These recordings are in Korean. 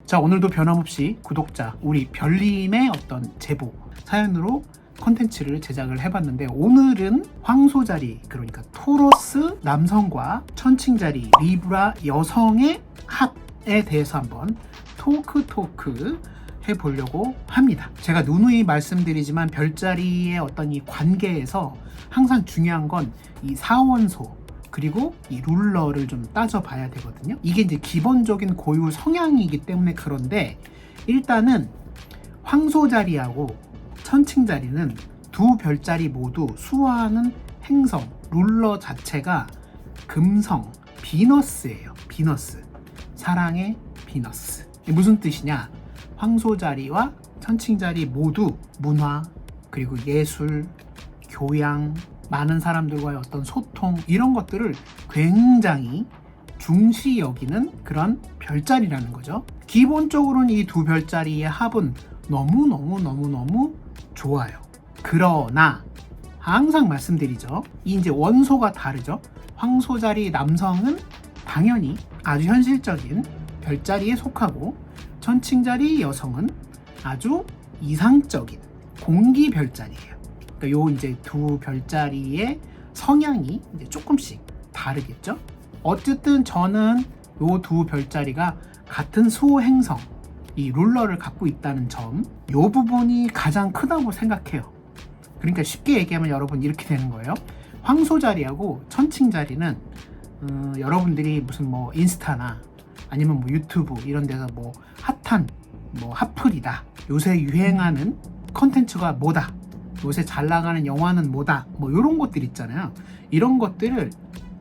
자, 오늘도 변함없이 구독자 우리 별님의 어떤 제보 사연으로 컨텐츠를 제작을 해봤는데, 오늘은 황소자리, 그러니까 토로스 남성과 천칭자리 리브라 여성의 합에 대해서 한번 토크 해보려고 합니다. 제가 누누이 말씀드리지만 별자리의 어떤 이 관계에서 항상 중요한 건 이 사원소 그리고 이 룰러를 좀 따져봐야 되거든요. 이게 이제 기본적인 고유 성향이기 때문에 그런데, 일단은 황소자리하고 천칭자리는 두 별자리 모두 수화하는 행성 룰러 자체가 금성 비너스예요. 비너스, 사랑의 비너스. 이게 무슨 뜻이냐? 황소자리와 천칭자리 모두 문화 그리고 예술, 교양, 많은 사람들과의 어떤 소통, 이런 것들을 굉장히 중시 여기는 그런 별자리라는 거죠. 기본적으로는 이 두 별자리의 합은 너무 좋아요. 그러나 항상 말씀드리죠. 이제 원소가 다르죠. 황소자리 남성은 당연히 아주 현실적인 별자리에 속하고, 천칭자리 여성은 아주 이상적인 공기 별자리예요. 그러니까 요 이제 두 별자리의 성향이 이제 조금씩 다르겠죠. 어쨌든 저는 요 두 별자리가 같은 수행성 이 룰러를 갖고 있다는 점, 요 부분이 가장 크다고 생각해요. 그러니까 쉽게 얘기하면 여러분 이렇게 되는 거예요. 황소자리하고 천칭자리는 여러분들이 무슨 뭐 인스타나 아니면 뭐 유튜브 이런 데서 뭐 핫한 뭐 핫플이다, 요새 유행하는 컨텐츠가 뭐다, 요새 잘 나가는 영화는 뭐다, 뭐 이런 것들 있잖아요. 이런 것들을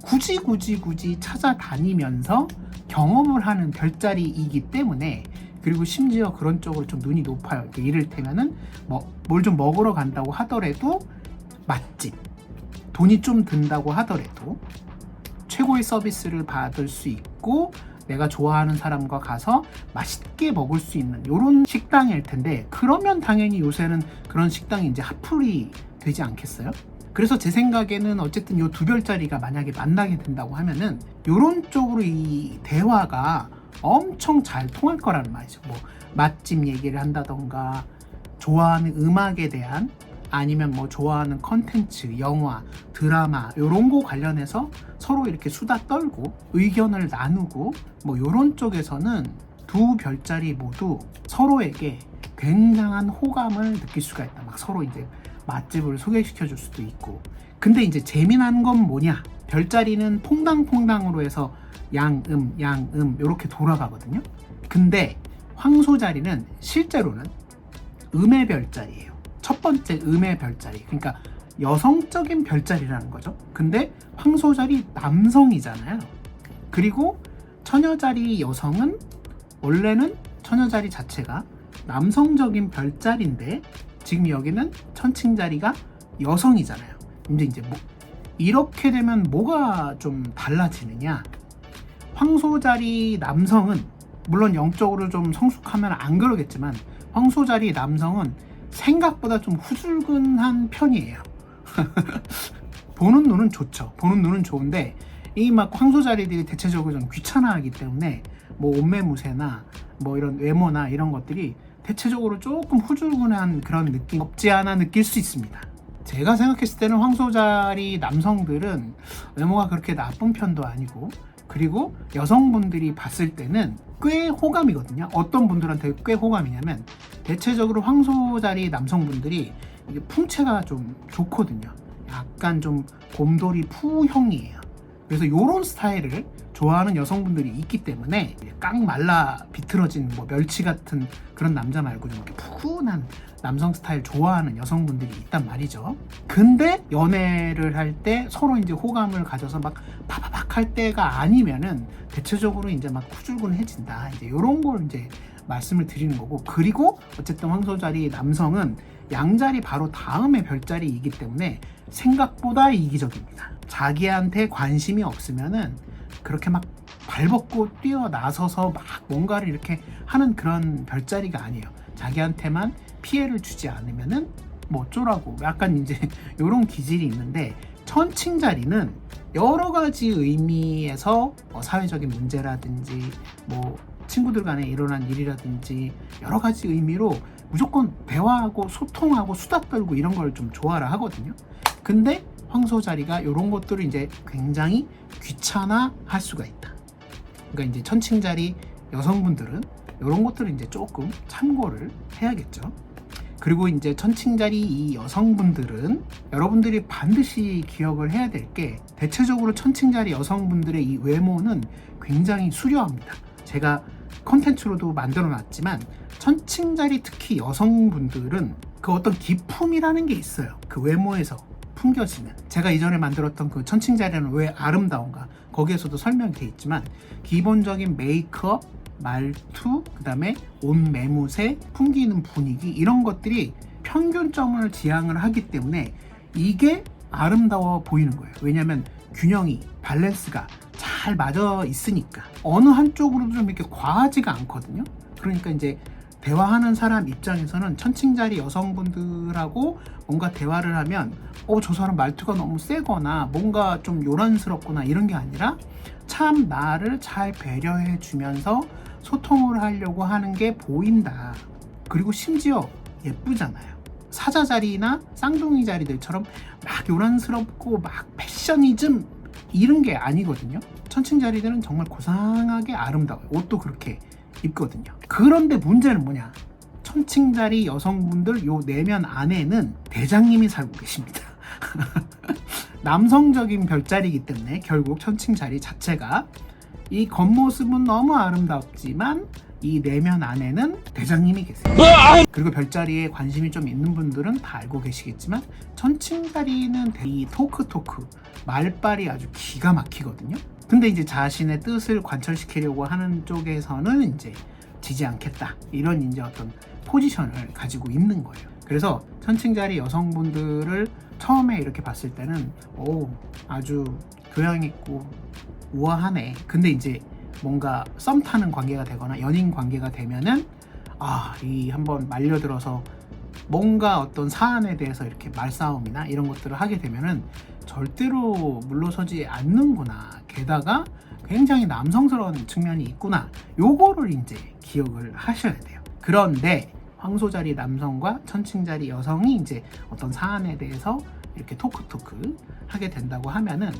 굳이 찾아다니면서 경험을 하는 별자리이기 때문에, 그리고 심지어 그런 쪽으로 좀 눈이 높아요. 이를테면은 뭐 뭘 좀 먹으러 간다고 하더라도 맛집, 돈이 좀 든다고 하더라도 최고의 서비스를 받을 수 있고, 내가 좋아하는 사람과 가서 맛있게 먹을 수 있는 이런 식당일 텐데, 그러면 당연히 요새는 그런 식당이 이제 핫플이 되지 않겠어요? 그래서 제 생각에는 어쨌든 이 두 별자리가 만약에 만나게 된다고 하면은 이런 쪽으로 이 대화가 엄청 잘 통할 거라는 말이죠. 뭐 맛집 얘기를 한다던가, 좋아하는 음악에 대한, 아니면 뭐 좋아하는 컨텐츠, 영화, 드라마 이런 거 관련해서 서로 이렇게 수다 떨고 의견을 나누고, 뭐 이런 쪽에서는 두 별자리 모두 서로에게 굉장한 호감을 느낄 수가 있다. 막 서로 이제 맛집을 소개시켜 줄 수도 있고. 근데 이제 재미난 건 뭐냐? 별자리는 퐁당퐁당으로 해서 양음 이렇게 돌아가거든요. 근데 황소자리는 실제로는 음의 별자리예요. 첫 번째 음의 별자리, 그러니까 여성적인 별자리라는 거죠. 근데 황소자리 남성이잖아요. 그리고 처녀자리 여성은 원래는 처녀자리 자체가 남성적인 별자리인데, 지금 여기는 천칭자리가 여성이잖아요. 이제 뭐 이렇게 되면 뭐가 좀 달라지느냐? 황소자리 남성은 물론 영적으로 좀 성숙하면 안 그러겠지만, 황소자리 남성은 생각보다 좀 후줄근한 편이에요. 보는 눈은 좋죠. 보는 눈은 좋은데, 이 막 황소자리들이 대체적으로 좀 귀찮아하기 때문에 뭐 옷매무새나 뭐 이런 외모나 이런 것들이 대체적으로 조금 후줄근한 그런 느낌 없지 않아 느낄 수 있습니다. 제가 생각했을 때는 황소자리 남성들은 외모가 그렇게 나쁜 편도 아니고, 그리고 여성분들이 봤을 때는 꽤 호감이거든요. 어떤 분들한테 꽤 호감이냐면, 대체적으로 황소자리 남성분들이 이게 풍채가 좀 좋거든요. 약간 좀 곰돌이 푸형이에요. 그래서 이런 스타일을 좋아하는 여성분들이 있기 때문에, 깡 말라 비틀어진 뭐 멸치 같은 그런 남자 말고 좀 이렇게 푸근한 남성 스타일 좋아하는 여성분들이 있단 말이죠. 근데 연애를 할 때 서로 이제 호감을 가져서 막 파바박 할 때가 아니면은 대체적으로 이제 막 후줄근해진다, 이제 이런 걸 이제 말씀을 드리는 거고. 그리고 어쨌든 황소자리 남성은 양자리 바로 다음에 별자리이기 때문에 생각보다 이기적입니다. 자기한테 관심이 없으면은 그렇게 막 발벗고 뛰어나서서 막 뭔가를 이렇게 하는 그런 별자리가 아니에요. 자기한테만 피해를 주지 않으면은 뭐 어쩌라고, 약간 이제 이런 기질이 있는데, 천칭자리는 여러 가지 의미에서 사회적인 문제라든지 뭐 친구들 간에 일어난 일이라든지 여러 가지 의미로 무조건 대화하고 소통하고 수다 떨고 이런 걸 좀 좋아라 하거든요. 근데 황소자리가 이런 것들을 이제 굉장히 귀찮아할 수가 있다. 그러니까 이제 천칭자리 여성분들은 이런 것들을 이제 조금 참고를 해야겠죠. 그리고 이제 천칭자리 이 여성분들은 여러분들이 반드시 기억을 해야 될 게 대체적으로 천칭자리 여성분들의 이 외모는 굉장히 수려합니다. 제가 컨텐츠로도 만들어 놨지만 천칭자리 특히 여성분들은 그 어떤 기품이라는 게 있어요. 그 외모에서 풍겨지는. 제가 이전에 만들었던 그 천칭자리는 왜 아름다운가 거기에서도 설명이 있지만 기본적인 메이크업, 말투, 그 다음에 옷 매무새, 풍기는 분위기 이런 것들이 평균점을 지향을 하기 때문에 이게 아름다워 보이는 거예요. 왜냐하면 균형이, 밸런스가 잘 맞아 있으니까 어느 한쪽으로도 좀 이렇게 과하지가 않거든요. 그러니까 이제 대화하는 사람 입장에서는 천칭자리 여성분들하고 뭔가 대화를 하면 저 사람 말투가 너무 세거나 뭔가 좀 요란스럽거나 이런 게 아니라 참 나를 잘 배려해 주면서 소통을 하려고 하는 게 보인다. 그리고 심지어 예쁘잖아요. 사자자리나 쌍둥이 자리들처럼 막 요란스럽고 막 패셔니즘 이런 게 아니거든요. 천칭자리들은 정말 고상하게 아름다워요. 옷도 그렇게 입거든요. 그런데 문제는 뭐냐? 천칭자리 여성분들 요 내면 안에는 대장님이 살고 계십니다. 남성적인 별자리이기 때문에 결국 천칭자리 자체가 이 겉모습은 너무 아름답지만 이 내면 안에는 대장님이 계세요. 그리고 별자리에 관심이 좀 있는 분들은 다 알고 계시겠지만 천칭자리는 이 토크 말빨이 아주 기가 막히거든요. 근데 이제 자신의 뜻을 관철시키려고 하는 쪽에서는 이제 지지 않겠다 이런 이제 어떤 포지션을 가지고 있는 거예요. 그래서 천칭자리 여성분들을 처음에 이렇게 봤을 때는 아주 교양 있고 우아하네. 근데 이제 뭔가 썸 타는 관계가 되거나 연인 관계가 되면은 이 한번 말려들어서 뭔가 어떤 사안에 대해서 이렇게 말싸움이나 이런 것들을 하게 되면은 절대로 물러서지 않는구나. 게다가 굉장히 남성스러운 측면이 있구나. 요거를 이제 기억을 하셔야 돼요. 그런데 황소자리 남성과 천칭자리 여성이 이제 어떤 사안에 대해서 이렇게 토크 하게 된다고 하면은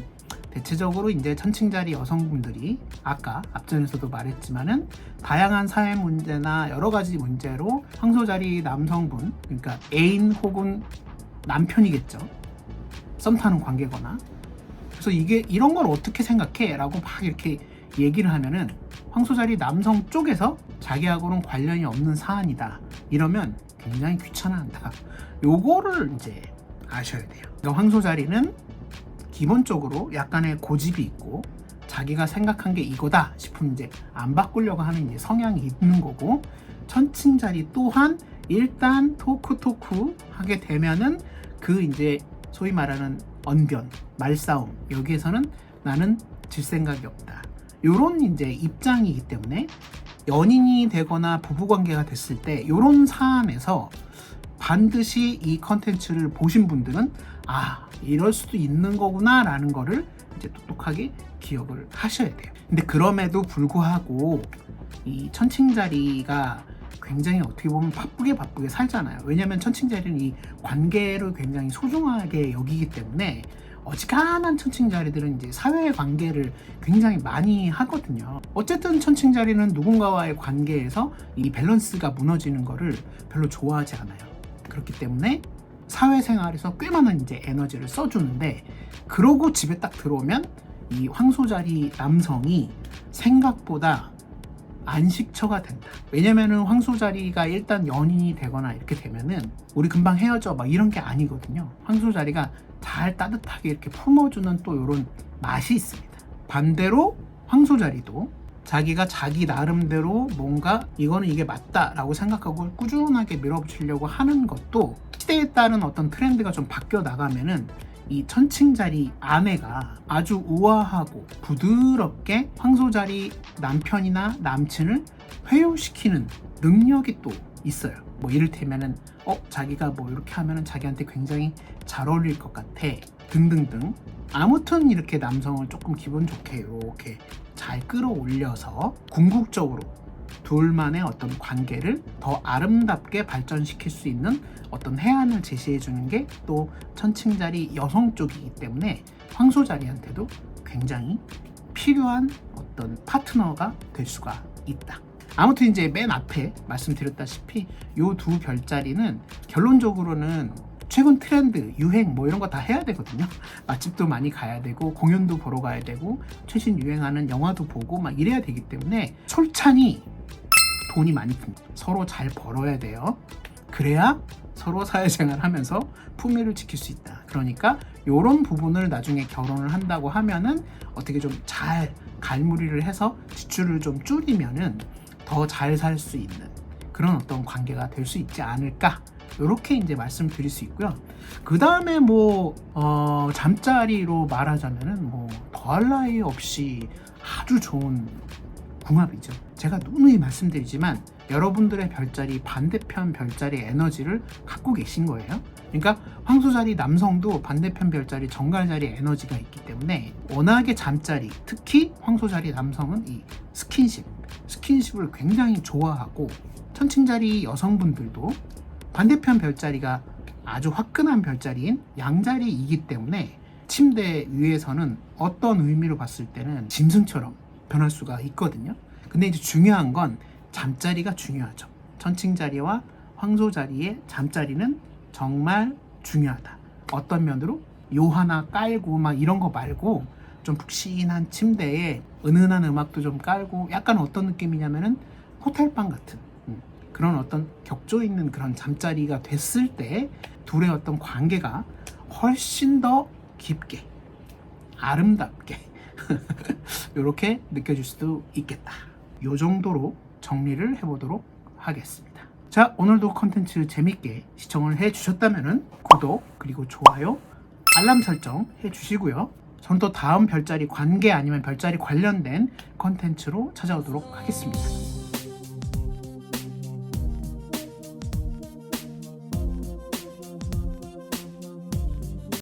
대체적으로 이제 천칭자리 여성분들이 아까 앞전에서도 말했지만은 다양한 사회 문제나 여러 가지 문제로 황소자리 남성분, 그러니까 애인 혹은 남편이겠죠. 썸 타는 관계거나. 그래서 이런 걸 어떻게 생각해? 라고 막 이렇게 얘기를 하면은 황소자리 남성 쪽에서 자기하고는 관련이 없는 사안이다. 이러면 굉장히 귀찮아한다. 요거를 이제 아셔야 돼요. 그러니까 황소자리는 기본적으로 약간의 고집이 있고 자기가 생각한 게 이거다 싶으면 이제 안 바꾸려고 하는 이제 성향이 있는 거고, 천칭자리 또한 일단 토크 하게 되면은 그 이제 소위 말하는 언변, 말싸움 여기에서는 나는 질 생각이 없다. 요런 이제 입장이기 때문에 연인이 되거나 부부관계가 됐을 때 요런 사안에서 반드시 이 컨텐츠를 보신 분들은 이럴 수도 있는 거구나 라는 거를 이제 똑똑하게 기억을 하셔야 돼요. 근데 그럼에도 불구하고 이 천칭자리가 굉장히 어떻게 보면 바쁘게 살잖아요. 왜냐면 천칭자리는 이 관계를 굉장히 소중하게 여기기 때문에 어지간한 천칭자리들은 이제 사회 관계를 굉장히 많이 하거든요. 어쨌든 천칭자리는 누군가와의 관계에서 이 밸런스가 무너지는 거를 별로 좋아하지 않아요. 그렇기 때문에 사회생활에서 꽤 많은 이제 에너지를 써주는데, 그러고 집에 딱 들어오면 이 황소자리 남성이 생각보다 안식처가 된다. 왜냐면은 황소자리가 일단 연인이 되거나 이렇게 되면은 우리 금방 헤어져 막 이런 게 아니거든요. 황소자리가 잘 따뜻하게 이렇게 품어주는 또 이런 맛이 있습니다. 반대로 황소자리도 자기가 자기 나름대로 뭔가 이거는 이게 맞다라고 생각하고 꾸준하게 밀어붙이려고 하는 것도 시대에 따른 어떤 트렌드가 좀 바뀌어 나가면은 이 천칭자리 아내가 아주 우아하고 부드럽게 황소자리 남편이나 남친을 회유시키는 능력이 또 있어요. 뭐 이를테면은 자기가 뭐 이렇게 하면은 자기한테 굉장히 잘 어울릴 것 같아 등등등. 아무튼 이렇게 남성을 조금 기분 좋게 이렇게 잘 끌어올려서 궁극적으로 둘만의 어떤 관계를 더 아름답게 발전시킬 수 있는 어떤 해안을 제시해 주는 게 또 천칭자리 여성 쪽이기 때문에 황소자리한테도 굉장히 필요한 어떤 파트너가 될 수가 있다. 아무튼 이제 맨 앞에 말씀드렸다시피 요 두 별자리는 결론적으로는 최근 트렌드, 유행 뭐 이런 거 다 해야 되거든요. 맛집도 많이 가야 되고 공연도 보러 가야 되고 최신 유행하는 영화도 보고 막 이래야 되기 때문에 솔찬히 돈이 많이 듭니다. 서로 잘 벌어야 돼요. 그래야 서로 사회생활 하면서 품위를 지킬 수 있다. 그러니까 이런 부분을 나중에 결혼을 한다고 하면은 어떻게 좀 잘 갈무리를 해서 지출을 좀 줄이면은 더 잘 살 수 있는 그런 어떤 관계가 될 수 있지 않을까, 이렇게 이제 말씀드릴 수 있고요. 그 다음에 뭐 잠자리로 말하자면은 뭐 더할 나위 없이 아주 좋은 궁합이죠. 제가 누누이 말씀드리지만 여러분들의 별자리 반대편 별자리의 에너지를 갖고 계신 거예요. 그러니까 황소자리 남성도 반대편 별자리 정갈자리 에너지가 있기 때문에 워낙에 잠자리, 특히 황소자리 남성은 이 스킨십을 굉장히 좋아하고, 천칭자리 여성분들도 반대편 별자리가 아주 화끈한 별자리인 양자리이기 때문에 침대 위에서는 어떤 의미로 봤을 때는 짐승처럼 변할 수가 있거든요. 근데 이제 중요한 건 잠자리가 중요하죠. 천칭자리와 황소자리의 잠자리는 정말 중요하다. 어떤 면으로 요 하나 깔고 막 이런 거 말고 좀 푹신한 침대에 은은한 음악도 좀 깔고, 약간 어떤 느낌이냐면은 호텔방 같은 그런 어떤 격조 있는 그런 잠자리가 됐을 때 둘의 어떤 관계가 훨씬 더 깊게 아름답게 이렇게 느껴질 수도 있겠다. 이 정도로 정리를 해보도록 하겠습니다. 자, 오늘도 컨텐츠 재밌게 시청을 해주셨다면 구독 그리고 좋아요, 알람 설정 해주시고요. 저는 또 다음 별자리 관계 아니면 별자리 관련된 컨텐츠로 찾아오도록 하겠습니다.